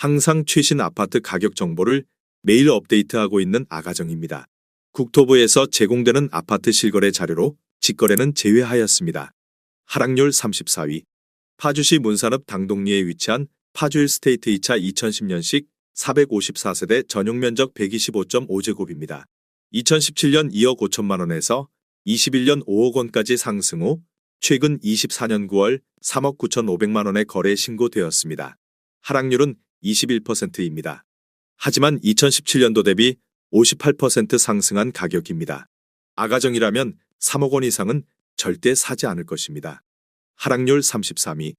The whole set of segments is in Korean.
항상 최신 아파트 가격 정보를 매일 업데이트하고 있는 아가정입니다. 국토부에서 제공되는 아파트 실거래 자료로 직거래는 제외하였습니다. 하락률 34위. 파주시 문산읍 당동리에 위치한 파주 1스테이트 2차 2010년식 454세대 전용 면적 125.5제곱입니다. 2017년 2억 5천만 원에서 21년 5억 원까지 상승 후 최근 24년 9월 3억 9천5백만 원의 거래 신고되었습니다. 하락률은 21%입니다. 하지만 2017년도 대비 58% 상승한 가격입니다. 아가정이라면 3억 원 이상은 절대 사지 않을 것입니다. 하락률 33위.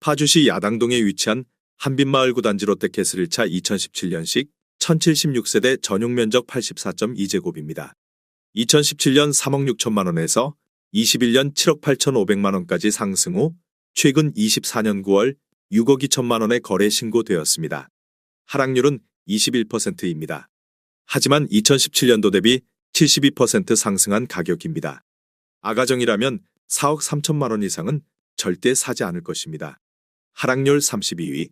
파주시 야당동에 위치한 한빛마을 9단지 롯데캐슬 1차 2017년식 1076세대 전용 면적 84.2제곱입니다. 2017년 3억 6천만 원에서 21년 7억 8천5백만 원까지 상승 후 최근 24년 9월 6억 2천만 원의 거래 신고되었습니다. 하락률은 21%입니다. 하지만 2017년도 대비 72% 상승한 가격입니다. 아가정이라면 4억 3천만 원 이상은 절대 사지 않을 것입니다. 하락률 32위.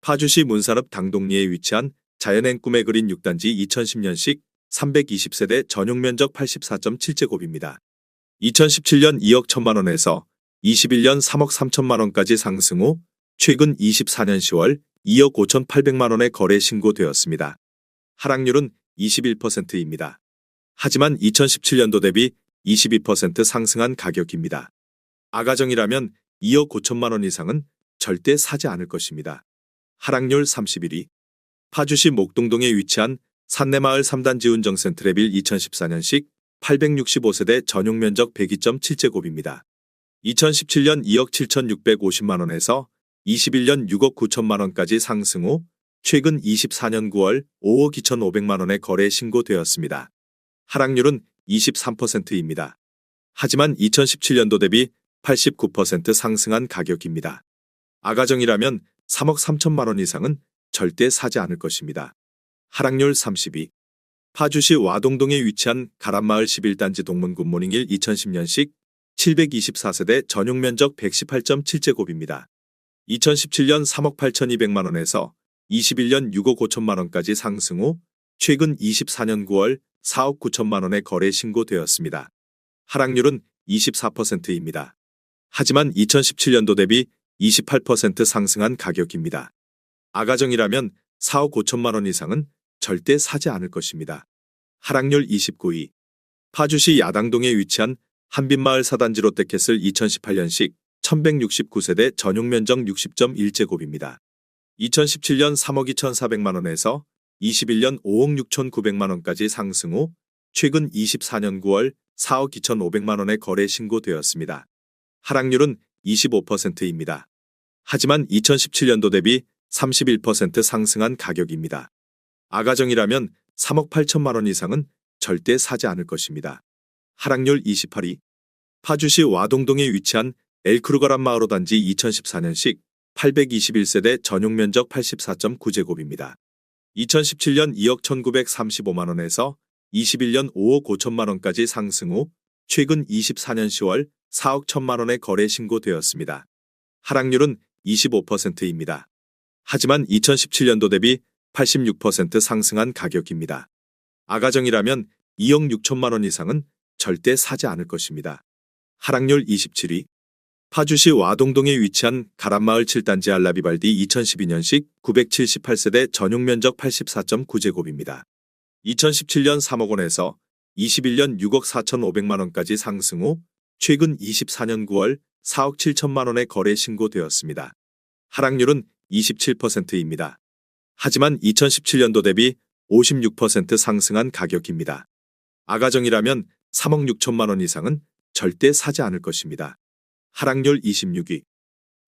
파주시 문산읍 당동리에 위치한 자연행 꿈의 그린 6단지 2010년식 320세대 전용 면적 84.7제곱입니다. 2017년 2억 1천만 원에서 21년 3억 3천만 원까지 상승 후 최근 24년 10월 2억 5천8백만 원의 거래 신고되었습니다. 하락률은 21%입니다. 하지만 2017년도 대비 22% 상승한 가격입니다. 아가정이라면 2억 5천만 원 이상은 절대 사지 않을 것입니다. 하락률 31위. 파주시 목동동에 위치한 산내마을 3단지 운정센트레빌 2014년식 865세대 전용 면적 102.7제곱입니다. 2017년 2억 7천6백오십만 원에서 21년 6억 9천만 원까지 상승 후 최근 24년 9월 5억 2천5백만 원의 거래 신고되었습니다. 하락률은 23%입니다. 하지만 2017년도 대비 89% 상승한 가격입니다. 아가정이라면 3억 3천만 원 이상은 절대 사지 않을 것입니다. 하락률 32. 파주시 와동동에 위치한 가람마을 11단지 동문 굿모닝 1 2010년식 724세대 전용 면적 118.7제곱입니다. 2017년 3억 8천2백만 원에서 21년 6억 5천만 원까지 상승 후 최근 24년 9월 4억 9천만 원의 거래 신고되었습니다. 하락률은 24%입니다. 하지만 2017년도 대비 28% 상승한 가격입니다. 아가정이라면 4억 5천만 원 이상은 절대 사지 않을 것입니다. 하락률 29위. 파주시 야당동에 위치한 한빛마을 4단지 롯데캐슬 2018년식 1169세대 전용 면적 60.1제곱입니다. 2017년 3억 2천4백만 원에서 21년 5억 6천9백만 원까지 상승 후 최근 24년 9월 4억 2천5백만 원의 거래 신고되었습니다. 하락률은 25%입니다. 하지만 2017년도 대비 31% 상승한 가격입니다. 아가정이라면 3억 8천만 원 이상은 절대 사지 않을 것입니다. 하락률 28위. 파주시 와동동에 위치한 엘크루거란 마을 5단지 2014년식 821세대 전용 면적 84.9제곱입니다. 2017년 2억 1,935만 원에서 21년 5억 5천만 원까지 상승 후 최근 24년 10월 4억 1천만 원의 거래 신고되었습니다. 하락률은 25%입니다. 하지만 2017년도 대비 86% 상승한 가격입니다. 아가정이라면 2억 6천만 원 이상은 절대 사지 않을 것입니다. 하락률 27위. 파주시 와동동에 위치한 가람마을 7단지 알라비발디 2012년식 978세대 전용 면적 84.9제곱입니다. 2017년 3억 원에서 21년 6억 4천5백만 원까지 상승 후 최근 24년 9월 4억 7천만 원의 거래 신고되었습니다. 하락률은 27%입니다. 하지만 2017년도 대비 56% 상승한 가격입니다. 아가정이라면 3억 6천만 원 이상은 절대 사지 않을 것입니다. 하락률 26위.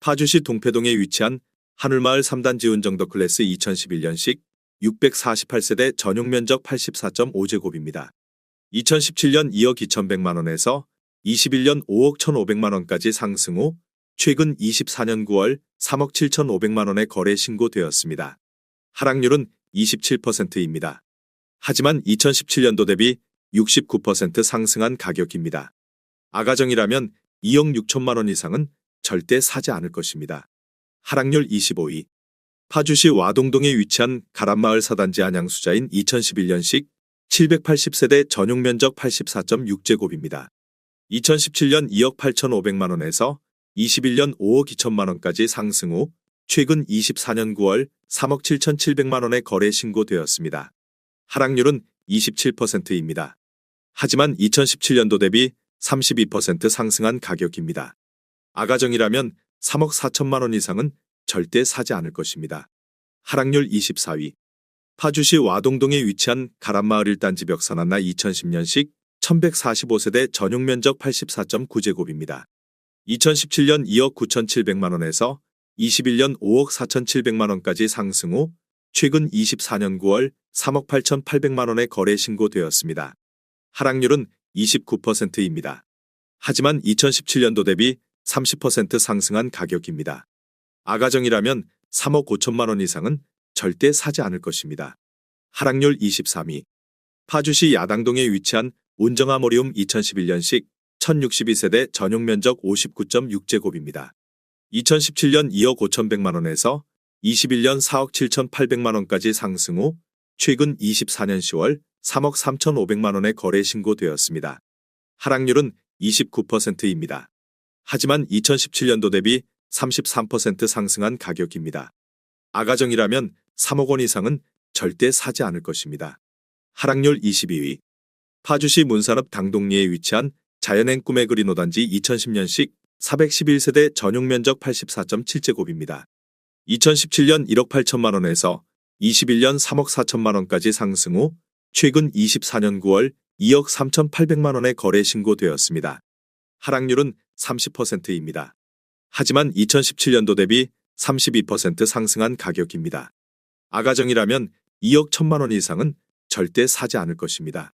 파주시 동패동에 위치한 하늘마을 3단지 운정더 클래스 2011년식 648세대 전용 면적 84.5제곱입니다. 2017년 2억 2천백만 원에서 21년 5억 1,500만 원까지 상승 후 최근 24년 9월 3억 7천5백만 원의 거래 신고되었습니다. 하락률은 27%입니다. 하지만 2017년도 대비 69% 상승한 가격입니다. 아가정이라면 2억 6천만 원 이상은 절대 사지 않을 것입니다. 하락률 25위. 파주시 와동동에 위치한 가람마을 사단지 안양수자인 2011년식 780세대 전용 면적 84.6제곱입니다. 2017년 2억 8,500만 원에서 21년 5억 2천만 원까지 상승 후 최근 24년 9월 3억 7,700만 원에 거래 신고되었습니다. 하락률은 27%입니다. 하지만 2017년도 대비 32% 상승한 가격입니다. 아가정이라면 3억 4천만 원 이상은 절대 사지 않을 것입니다. 하락률 24위. 파주시 와동동에 위치한 가람마을 1단지 벽산하나 2010년식 1145세대 전용 면적 84.9제곱입니다. 2017년 2억 9,700만 원에서 21년 5억 4,700만 원까지 상승 후 최근 24년 9월 3억 8,800만 원에 거래 신고되었습니다. 하락률은 29%입니다. 하지만 2017년도 대비 30% 상승한 가격입니다. 아가정이라면 3억 5천만 원 이상은 절대 사지 않을 것입니다. 하락률 23위. 파주시 야당동에 위치한 운정아모리움 2011년식 1062세대 전용 면적 59.6제곱입니다. 2017년 2억 5,100만 원에서 21년 4억 7,800만 원까지 상승 후 최근 24년 10월 3억 3,500만 원에 거래 신고되었습니다. 하락률은 29%입니다. 하지만 2017년도 대비 33% 상승한 가격입니다. 아가정이라면 3억 원 이상은 절대 사지 않을 것입니다. 하락률 22위. 파주시 문산읍 당동리에 위치한 자연행 꿈의 그린 5단지 2010년식 411세대 전용 면적 84.7제곱입니다. 2017년 1억 8천만 원에서 21년 3억 4천만 원까지 상승 후 최근 24년 9월 2억 3,800만 원에 거래 신고되었습니다. 하락률은 30%입니다. 하지만 2017년도 대비 32% 상승한 가격입니다. 아가정이라면 2억 1천만 원 이상은 절대 사지 않을 것입니다.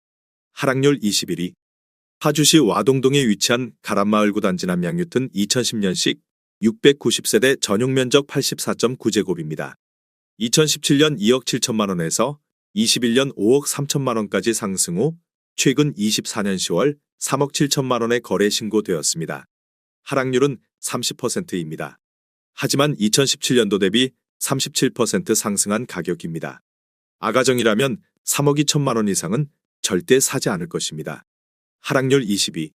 하락률 21위. 파주시 와동동에 위치한 가람마을 9단지 남양유튼 2010년식 690세대 전용 면적 84.9제곱입니다. 2017년 2억 7천만 원에서 21년 5억 3천만 원까지 상승 후 최근 24년 10월 3억 7천만 원에 거래 신고되었습니다. 하락률은 30%입니다. 하지만 2017년도 대비 37% 상승한 가격입니다. 아가정이라면 3억 2천만 원 이상은 절대 사지 않을 것입니다. 하락률 22.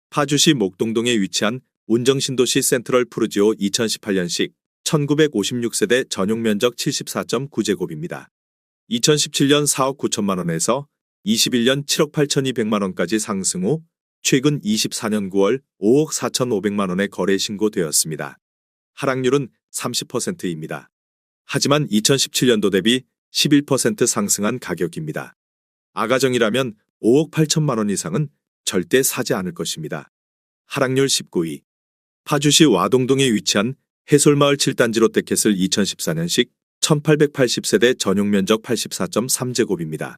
파주시 목동동에 위치한 운정신도시 센트럴 푸르지오 2018년식 1956세대 전용 면적 74.9제곱입니다. 2017년 4억 9천만 원에서 21년 7억 8,200만 원까지 상승 후 최근 24년 9월 5억 4,500만 원에 거래 신고되었습니다. 하락률은 30%입니다. 하지만 2017년도 대비 11% 상승한 가격입니다. 아가정이라면 5억 8천만 원 이상은 절대 사지 않을 것입니다. 하락률 19위. 파주시 와동동에 위치한 해솔마을 7단지 롯데캐슬 2014년식 1880세대 전용 면적 84.3제곱입니다.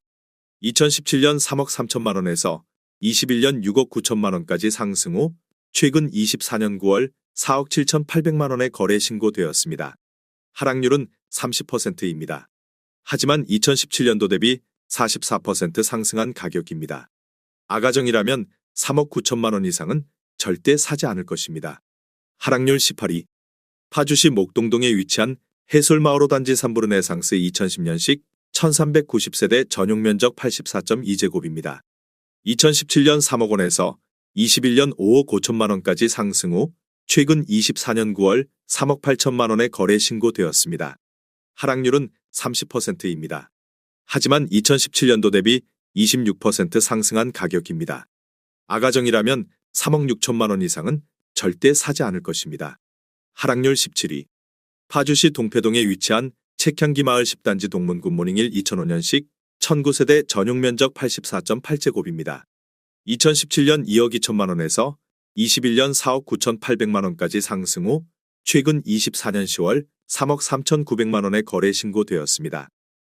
2017년 3억 3천만 원에서 21년 6억 9천만 원까지 상승 후 최근 24년 9월 4억 7,800만 원에 거래 신고되었습니다. 하락률은 30%입니다. 하지만 2017년도 대비 44% 상승한 가격입니다. 아가정이라면 3억 9천만 원 이상은 절대 사지 않을 것입니다. 하락률 18위. 파주시 목동동에 위치한 해솔마을 5단지 3부르 네상스 2010년식 1390세대 전용 면적 84.2제곱입니다. 2017년 3억 원에서 21년 5억 5천만 원까지 상승 후 최근 24년 9월 3억 8천만 원에 거래 신고되었습니다. 하락률은 30%입니다. 하지만 2017년도 대비 26% 상승한 가격입니다. 아가정이라면 3억 6천만 원 이상은 절대 사지 않을 것입니다. 하락률 17위. 파주시 동패동에 위치한 책향기 마을 10단지 동문 굿모닝 1 2005년식 1009세대 전용 면적 84.8제곱입니다. 2017년 2억 2천만 원에서 21년 4억 9,800만 원까지 상승 후 최근 24년 10월 3억 3,900만 원에 거래 신고되었습니다.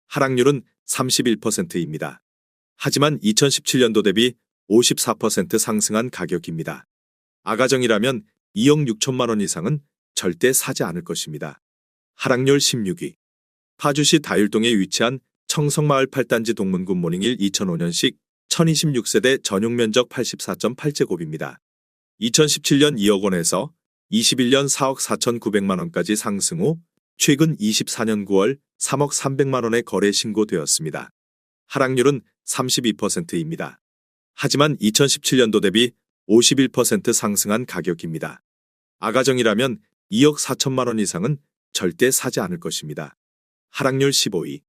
하락률은 31%입니다. 하지만 2017년도 대비 54% 상승한 가격입니다. 아가정이라면 2억 6천만 원 이상은 절대 사지 않을 것입니다. 하락률 16위. 파주시 다율동에 위치한 청성마을 8단지 동문 굿모닝 1 2005년식 1026세대 전용 면적 84.8제곱입니다. 2017년 2억 원에서 21년 4억 4,900만 원까지 상승 후 최근 24년 9월 3억 300만 원의 거래 신고되었습니다. 하락률은 32%입니다. 하지만 2017년도 대비 51% 상승한 가격입니다. 아가정이라면 2억 4천만 원 이상은 절대 사지 않을 것입니다. 하락률 15위.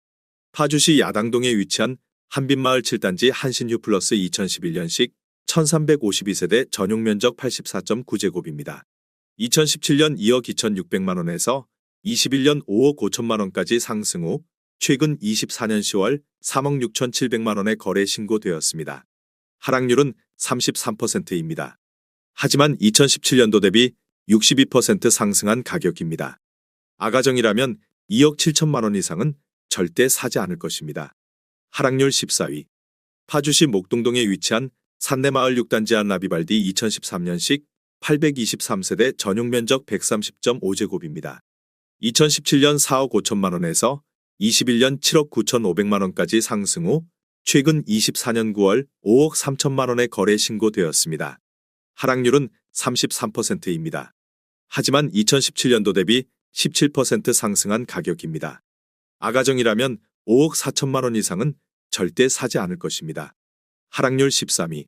파주시 야당동에 위치한 한빛마을 7단지 한신휴 플러스 2011년식 1352세대 전용 면적 84.9제곱입니다. 2017년 2억 2,600만 원에서 21년 5억 5천만 원까지 상승 후 최근 24년 10월 3억 6,700만 원의 거래 신고되었습니다. 하락률은 33%입니다. 하지만 2017년도 대비 62% 상승한 가격입니다. 아가정이라면 2억 7천만 원 이상은 절대 사지 않을 것입니다. 하락률 14위. 파주시 목동동에 위치한 산내마을 6단지 한라비발디 2013년식 823세대 전용 면적 130.5제곱입니다. 2017년 4억 5천만 원에서 21년 7억 9,500만 원까지 상승 후 최근 24년 9월 5억 3천만 원의 거래 신고되었습니다. 하락률은 33%입니다. 하지만 2017년도 대비 17% 상승한 가격입니다. 아가정이라면 5억 4천만 원 이상은 절대 사지 않을 것입니다. 하락률 13위.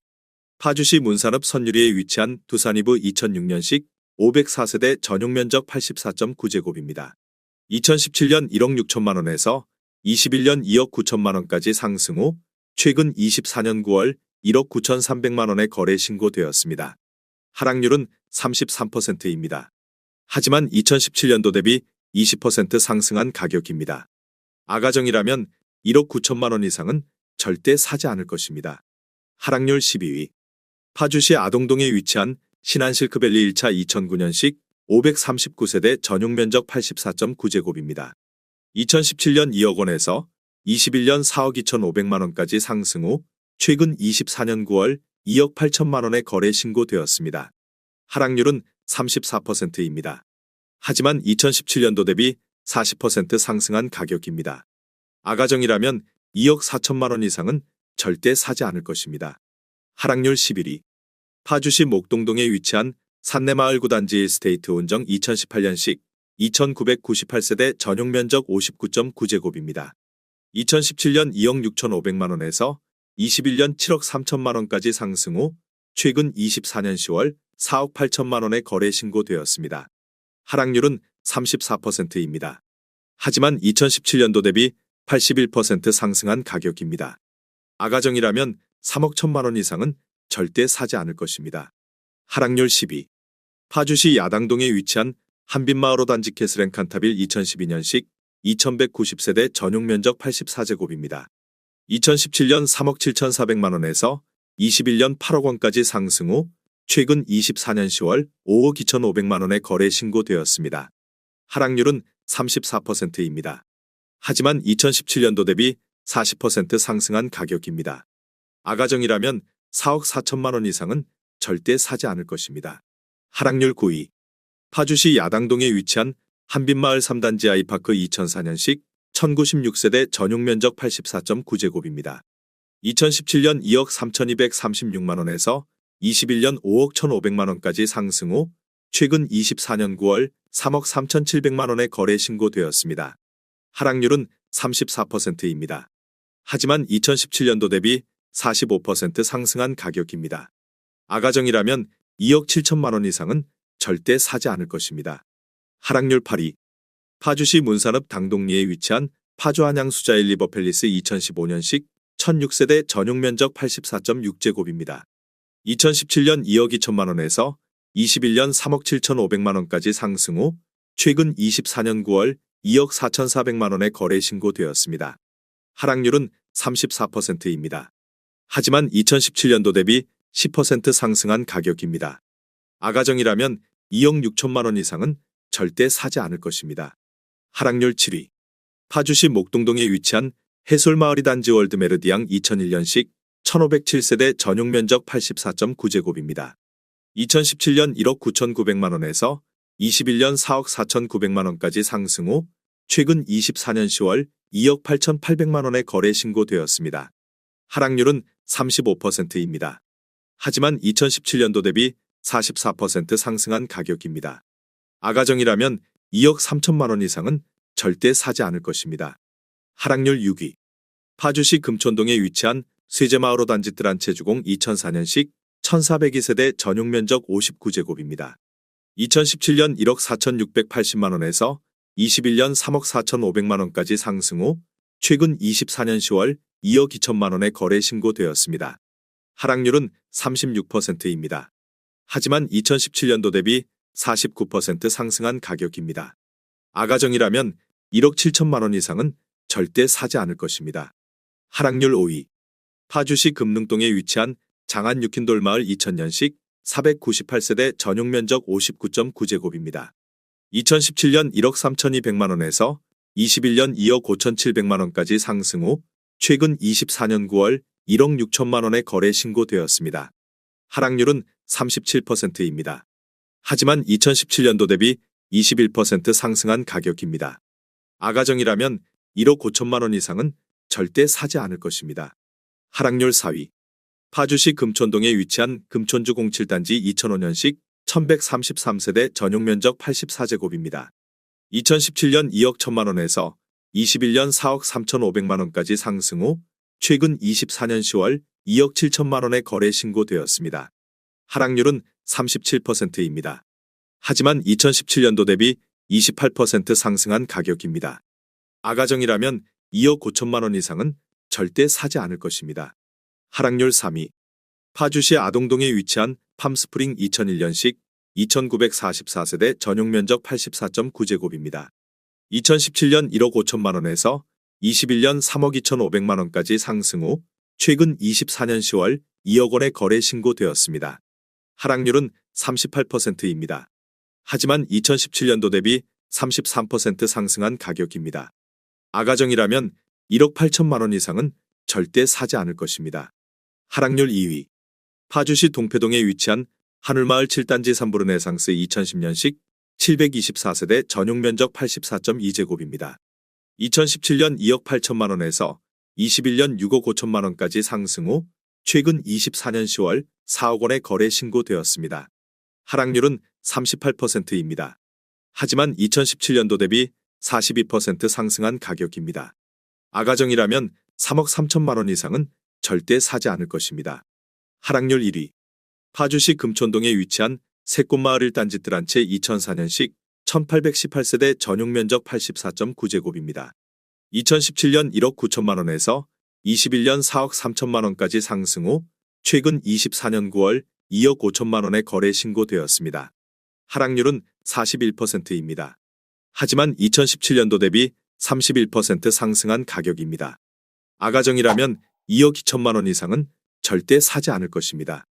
파주시 문산읍 선유리에 위치한 두산이브 2006년식 504세대 전용 면적 84.9제곱입니다. 2017년 1억 6천만 원에서 21년 2억 9천만 원까지 상승 후 최근 24년 9월 1억 9,300만 원의 거래 신고되었습니다. 하락률은 33%입니다. 하지만 2017년도 대비 20% 상승한 가격입니다. 아가정이라면 1억 9천만 원 이상은 절대 사지 않을 것입니다. 하락률 12위. 파주시 아동동에 위치한 신한실크밸리 1차 2009년식 539세대 전용 면적 84.9제곱입니다. 2017년 2억 원에서 21년 4억 2,500만 원까지 상승 후 최근 24년 9월 2억 8천만 원의 거래 신고되었습니다. 하락률은 34%입니다. 하지만 2017년도 대비 40% 상승한 가격입니다. 아가정이라면 2억 4천만 원 이상은 절대 사지 않을 것입니다. 하락률 11위. 파주시 목동동에 위치한 산내마을 9단지 일스테이트 온정 2018년식 2,998세대 전용 면적 59.9제곱입니다. 2017년 2억 6,500만 원에서 21년 7억 3천만 원까지 상승 후 최근 24년 10월 4억 8천만 원의 거래 신고되었습니다. 하락률은 34%입니다. 하지만 2017년도 대비 81% 상승한 가격입니다. 아가정이라면 3억 1천만 원 이상은 절대 사지 않을 것입니다. 하락률 10위. 파주시 야당동에 위치한 한빛마을 5단지 캐슬앤 칸타빌 2012년식 2190세대 전용 면적 84제곱입니다. 2017년 3억 7,400만 원에서 21년 8억 원까지 상승 후 최근 24년 10월 5억 2,500만 원의 거래 신고되었습니다. 하락률은 34%입니다. 하지만 2017년도 대비 40% 상승한 가격입니다. 아가정이라면 4억 4천만 원 이상은 절대 사지 않을 것입니다. 하락률 9위. 파주시 야당동에 위치한 한빛마을 3단지 아이파크 2004년식 1096세대 전용 면적 84.9제곱입니다. 2017년 2억 3,236만 원에서 21년 5억 1,500만 원까지 상승 후 최근 24년 9월 3억 3,700만 원의 거래 신고되었습니다. 하락률은 34%입니다. 하지만 2017년도 대비 45% 상승한 가격입니다. 아가정이라면 2억 7천만 원 이상은 절대 사지 않을 것입니다. 하락률 8위. 파주시 문산읍 당동리에 위치한 파주 한양수자일 리버팰리스 2015년식 1006세대 전용 면적 84.6제곱입니다. 2017년 2억 2천만 원에서 21년 3억 7,500만 원까지 상승 후 최근 24년 9월 2억 4,400만 원의 거래 신고되었습니다. 하락률은 34%입니다. 하지만 2017년도 대비 10% 상승한 가격입니다. 아가정이라면 2억 6천만 원 이상은 절대 사지 않을 것입니다. 하락률 7위. 파주시 목동동에 위치한 해솔마을 2단지 월드메르디앙 2001년식 1507세대 전용 면적 84.9제곱입니다. 2017년 1억 9,900만 원에서 21년 4억 4,900만 원까지 상승 후 최근 24년 10월 2억 8,800만 원의 거래 신고되었습니다. 하락률은 35%입니다. 하지만 2017년도 대비 44% 상승한 가격입니다. 아가정이라면 2억 3천만 원 이상은 절대 사지 않을 것입니다. 하락률 6위. 파주시 금촌동에 위치한 쇠제마을호 단지 한 채 주공 2004년식 1402세대 전용 면적 59제곱입니다. 2017년 1억 4,680만 원에서 21년 3억 4,500만 원까지 상승 후 최근 24년 10월 2억 2천만 원에 거래 신고되었습니다. 하락률은 36%입니다. 하지만 2017년도 대비 49% 상승한 가격입니다. 아가정이라면 1억 7천만 원 이상은 절대 사지 않을 것입니다. 하락률 5위. 파주시 금능동에 위치한 장안 육힌돌마을 2000년식 498세대 전용 면적 59.9제곱입니다. 2017년 1억 3,200만 원에서 21년 2억 5,700만 원까지 상승 후 최근 24년 9월 1억 6천만 원에 거래 신고되었습니다. 하락률은 37%입니다. 하지만 2017년도 대비 21% 상승한 가격입니다. 아가정이라면 1억 5천만 원 이상은 절대 사지 않을 것입니다. 하락률 4위. 파주시 금촌동에 위치한 금촌주 07단지 2005년식 1133세대 전용 면적 84제곱입니다. 2017년 2억 1천만 원에서 21년 4억 3,500만 원까지 상승 후 최근 24년 10월 2억 7천만 원에 거래 신고되었습니다. 하락률은 37%입니다. 하지만 2017년도 대비 28% 상승한 가격입니다. 아가정이라면 2억 5천만 원 이상은 절대 사지 않을 것입니다. 하락률 3위. 파주시 아동동에 위치한 팜스프링 2001년식 2944세대 전용 면적 84.9제곱입니다. 2017년 1억 5천만 원에서 21년 3억 2,500만 원까지 상승 후 최근 24년 10월 2억 원에 거래 신고되었습니다. 하락률은 38%입니다. 하지만 2017년도 대비 33% 상승한 가격입니다. 아가정이라면 1억 8천만 원 이상은 절대 사지 않을 것입니다. 하락률 2위. 파주시 동패동에 위치한 하늘마을 7단지 3부르네상스 2010년식 724세대 전용 면적 84.2제곱입니다. 2017년 2억 8천만 원에서 21년 6억 5천만 원까지 상승 후 최근 24년 10월 4억 원에 거래 신고되었습니다. 하락률은 38%입니다. 하지만 2017년도 대비 42% 상승한 가격입니다. 아가정이라면 3억 3천만 원 이상은 절대 사지 않을 것입니다. 하락률 1위. 파주시 금촌동에 위치한 새꽃마을 1단지 한 채 2004년식 1818세대 전용 면적 84.9제곱입니다. 2017년 1억 9천만 원에서 21년 4억 3천만 원까지 상승 후 최근 24년 9월 2억 5천만 원에 거래 신고되었습니다. 하락률은 41%입니다. 하지만 2017년도 대비 31% 상승한 가격입니다. 아가정이라면 2억 2천만 원 이상은 절대 사지 않을 것입니다.